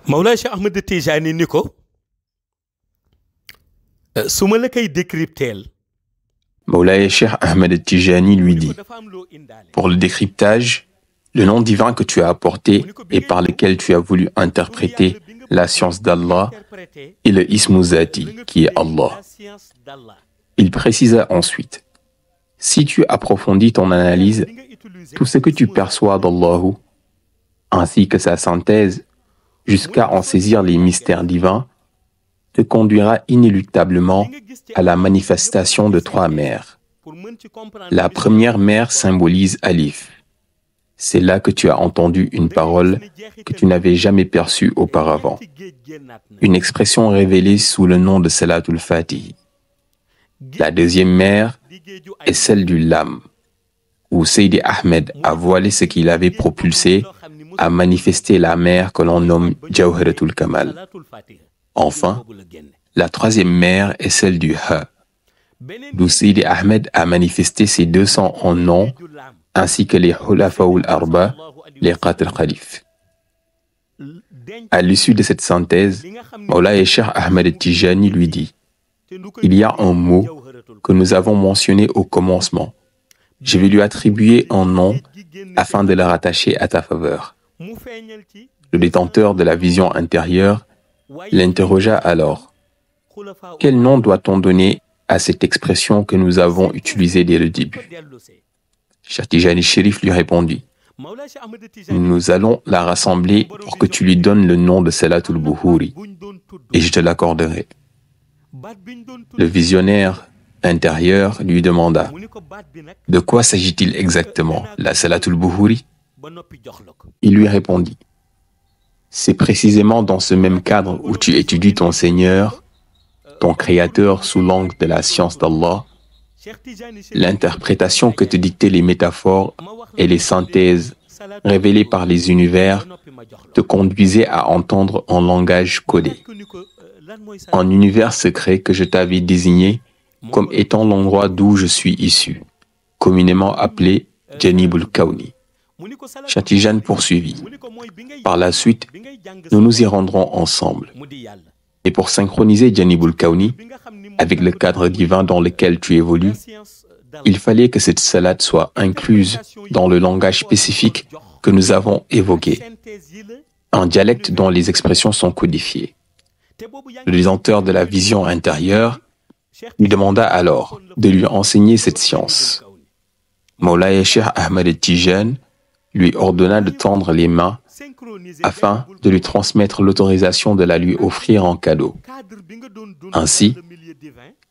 Mawlaay Cheikh Ahmed Tijani ni ko su ma la koy décrypteel. Mawlaay Cheikh Ahmed Tijani lui dit: pour le décryptage, le nom divin que tu as apporté et par lequel tu as voulu interpréter la science d'Allah est le Ismu Zati, qui est Allah. Il précisa ensuite: si tu approfondis ton analyse, tout ce que tu perçois d'Allah, ainsi que sa synthèse, jusqu'à en saisir les mystères divins, te conduira inéluctablement à la manifestation de trois mers. La première mer symbolise Alif. C'est là que tu as entendu une parole que tu n'avais jamais perçue auparavant. Une expression révélée sous le nom de Salatul Fatih. La deuxième mer est celle du Lam, où Seydi Ahmed a voilé ce qu'il avait propulsé à manifester la mer que l'on nomme Jawharatul Kamal. Enfin, la troisième mer est celle du Ha, d'où Seydi Ahmed a manifesté ses 201 noms, ainsi que les Khulafaoul Arba, les Quatre Khalifs. À l'issue de cette synthèse, Mawlaay Cheikh Ahmed Tijani lui dit: il y a un mot que nous avons mentionné au commencement. Je vais lui attribuer un nom afin de le rattacher à ta faveur. Le détenteur de la vision intérieure l'interrogea alors: quel nom doit-on donner à cette expression que nous avons utilisée dès le début? Cheikh Tijani Chérif lui répondit: nous allons la rassembler pour que tu lui donnes le nom de Salatul Buhuri, et je te l'accorderai. Le visionnaire intérieur lui demanda: de quoi s'agit-il exactement, la Salatul Buhuri? Il lui répondit: c'est précisément dans ce même cadre où tu étudies ton Seigneur, ton Créateur sous l'angle de la science d'Allah, l'interprétation que te dictaient les métaphores et les synthèses révélées par les univers te conduisait à entendre un langage codé, un univers secret que je t'avais désigné comme étant l'endroit d'où je suis issu, communément appelé Janibul Kawni. Cheikh Tijani poursuivit: par la suite, nous nous y rendrons ensemble. Et pour synchroniser Janibul Kawni avec le cadre divin dans lequel tu évolues, il fallait que cette salade soit incluse dans le langage spécifique que nous avons évoqué, un dialecte dont les expressions sont codifiées. Le détenteur de la vision intérieure lui demanda alors de lui enseigner cette science. Mawlaay Cheikh Ahmed Tijani lui ordonna de tendre les mains afin de lui transmettre l'autorisation de la lui offrir en cadeau. Ainsi,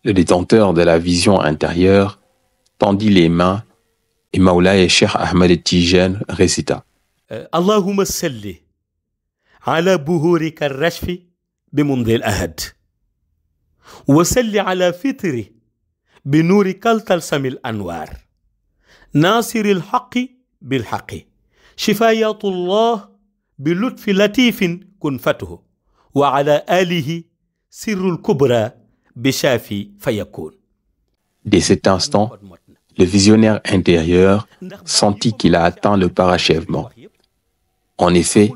le détenteur de la vision intérieure tendit les mains et Mawlaay Cheikh Ahmed Tijani récita: Allahumma salli ala buhurika ar-rashfi bimumdil ahad wa salli ala fitri binuri kaltalsamil anwar nasiril haqqi bil haqqi shifayatullah bilutfi latifin kun fatuhu wa ala alihi sirrul kubra bishafi fayakun. Dès cet instant, le visionnaire intérieur sentit qu'il a atteint le parachèvement. En effet,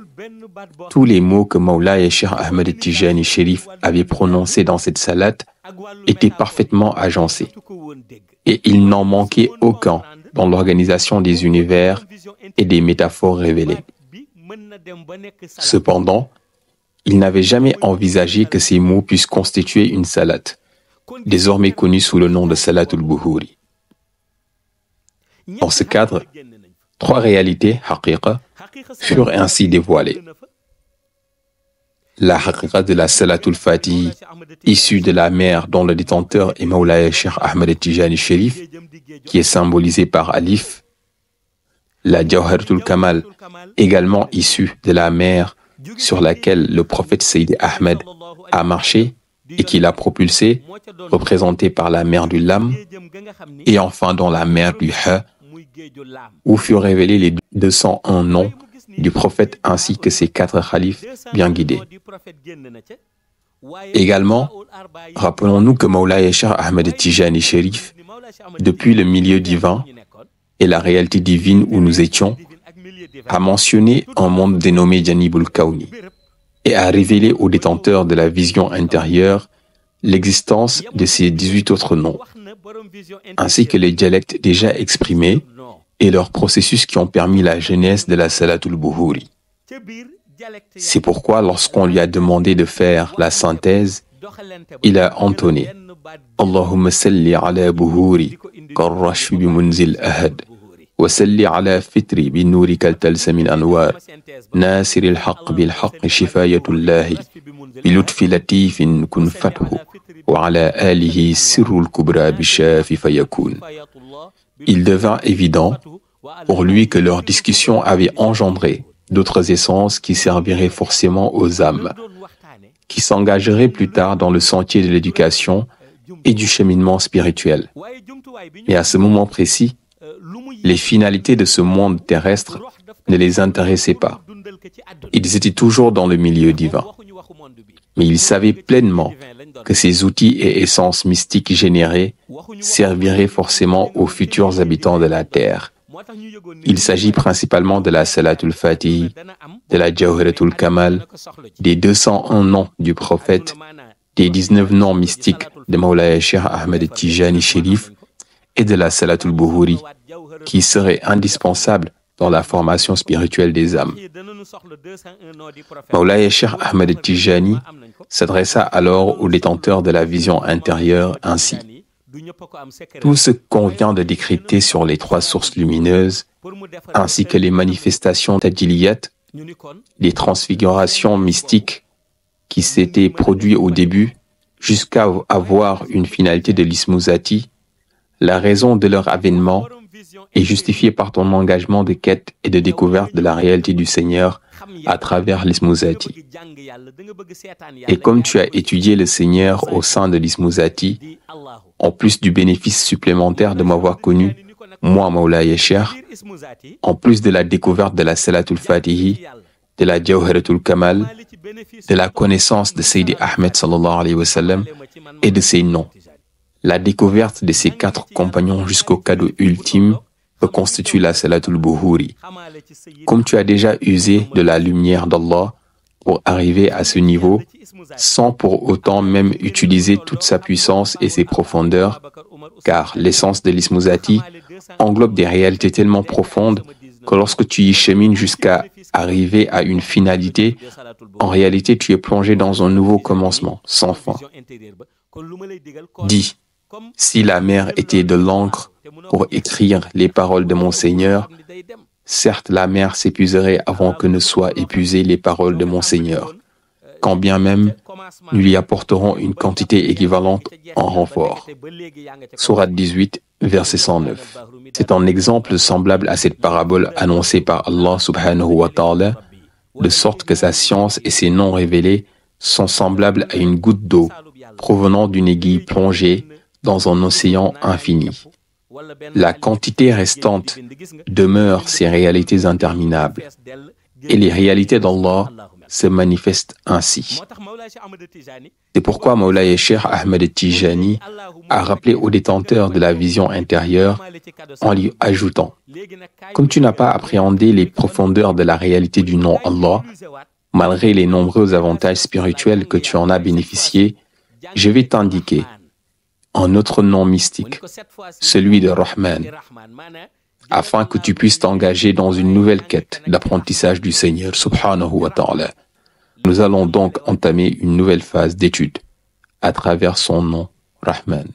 tous les mots que Mawlaay Cheikh Ahmed Tijani Chérif avait prononcés dans cette salade étaient parfaitement agencés, et il n'en manquait aucun dans l'organisation des univers et des métaphores révélées. Cependant, il n'avait jamais envisagé que ces mots puissent constituer une salade, désormais connue sous le nom de Salatul Buhuri. Dans ce cadre, trois réalités, haqiqa, furent ainsi dévoilées. La haqiqa de la Salatul Fatih, issue de la mer dont le détenteur est Mawlaay Cheikh Ahmed Tijani Chérif, qui est symbolisée par Alif. La Jawharatul Kamal, également issue de la mer sur laquelle le prophète Seydi Ahmed a marché et qui l'a propulsé, représentée par la mer du Lam, et enfin dans la mer du Ha, où furent révélés les 201 noms du prophète ainsi que ses 4 khalifs bien guidés. Également, rappelons-nous que Mawlaay Cheikh Ahmed Tijani Chérif, depuis le milieu divin et la réalité divine où nous étions, a mentionné un monde dénommé Janibul Kawni, et a révélé aux détenteurs de la vision intérieure l'existence de ces 18 autres noms, ainsi que les dialectes déjà exprimés et leurs processus qui ont permis la genèse de la Salatul Buhuri. C'est pourquoi lorsqu'on lui a demandé de faire la synthèse, il a entonné Allahumma salli ala buhuri karrashfi bimunzil ahad wa salli ala fitri binuri kaltalsamin anwar nasir al-haq bil-haq shifayatullahi bilutfi latifin kun fathu wa ala alihi sirrul kubra bishafi fayakun. Il devint évident pour lui que leur discussion avait engendré d'autres essences qui serviraient forcément aux âmes, qui s'engageraient plus tard dans le sentier de l'éducation et du cheminement spirituel. Et à ce moment précis, les finalités de ce monde terrestre ne les intéressaient pas. Ils étaient toujours dans le milieu divin. Mais ils savaient pleinement que ces outils et essences mystiques générés serviraient forcément aux futurs habitants de la terre. Il s'agit principalement de la Salatul Fatihi, de la Jawharatul Kamal, des 201 noms du prophète, des 19 noms mystiques de Mawlaya Cheikh Ahmed Tijani Chérif et de la Salatul Buhuri, qui seraient indispensables dans la formation spirituelle des âmes. Mawlaya Cheikh Ahmed Tijani s'adressa alors aux détenteurs de la vision intérieure ainsi. Tout ce qu'on vient de décrypter sur les 3 sources lumineuses, ainsi que les manifestations tajilliyat, les transfigurations mystiques qui s'étaient produites au début, jusqu'à avoir une finalité de l'ismuzati, la raison de leur avènement est justifiée par ton engagement de quête et de découverte de la réalité du Seigneur à travers l'ismuzati. Et comme tu as étudié le Seigneur au sein de l'ismuzati, en plus du bénéfice supplémentaire de m'avoir connu, moi, Mawlaya Cheikh, en plus de la découverte de la Salatul Fatihi, de la Jawharatul Kamal, de la connaissance de Sayyidi Ahmed sallallahu alayhi wa sallam et de ses noms. La découverte de ces 4 compagnons jusqu'au cadeau ultime que constitue la Salatul Buhuri. Comme tu as déjà usé de la lumière d'Allah pour arriver à ce niveau, sans pour autant même utiliser toute sa puissance et ses profondeurs, car l'essence de l'ismuzati englobe des réalités tellement profondes que lorsque tu y chemines jusqu'à arriver à une finalité, en réalité tu es plongé dans un nouveau commencement, sans fin. Dis, si la mer était de l'encre pour écrire les paroles de mon Seigneur, certes la mer s'épuiserait avant que ne soient épuisées les paroles de mon Seigneur, quand bien même nous lui apporterons une quantité équivalente en renfort. Sourate 18, verset 109. C'est un exemple semblable à cette parabole annoncée par Allah subhanahu wa ta'ala, de sorte que sa science et ses noms révélés sont semblables à une goutte d'eau provenant d'une aiguille plongée dans un océan infini. La quantité restante demeure ces réalités interminables, et les réalités d'Allah se manifestent ainsi. C'est pourquoi Mawlaya Cheikh Ahmed Tijani a rappelé aux détenteurs de la vision intérieure en lui ajoutant « Comme tu n'as pas appréhendé les profondeurs de la réalité du nom Allah, malgré les nombreux avantages spirituels que tu en as bénéficiés, je vais t'indiquer un autre nom mystique, celui de Rahman, afin que tu puisses t'engager dans une nouvelle quête d'apprentissage du Seigneur subhanahu wa ta'ala. Nous allons donc entamer une nouvelle phase d'étude à travers son nom, Rahman.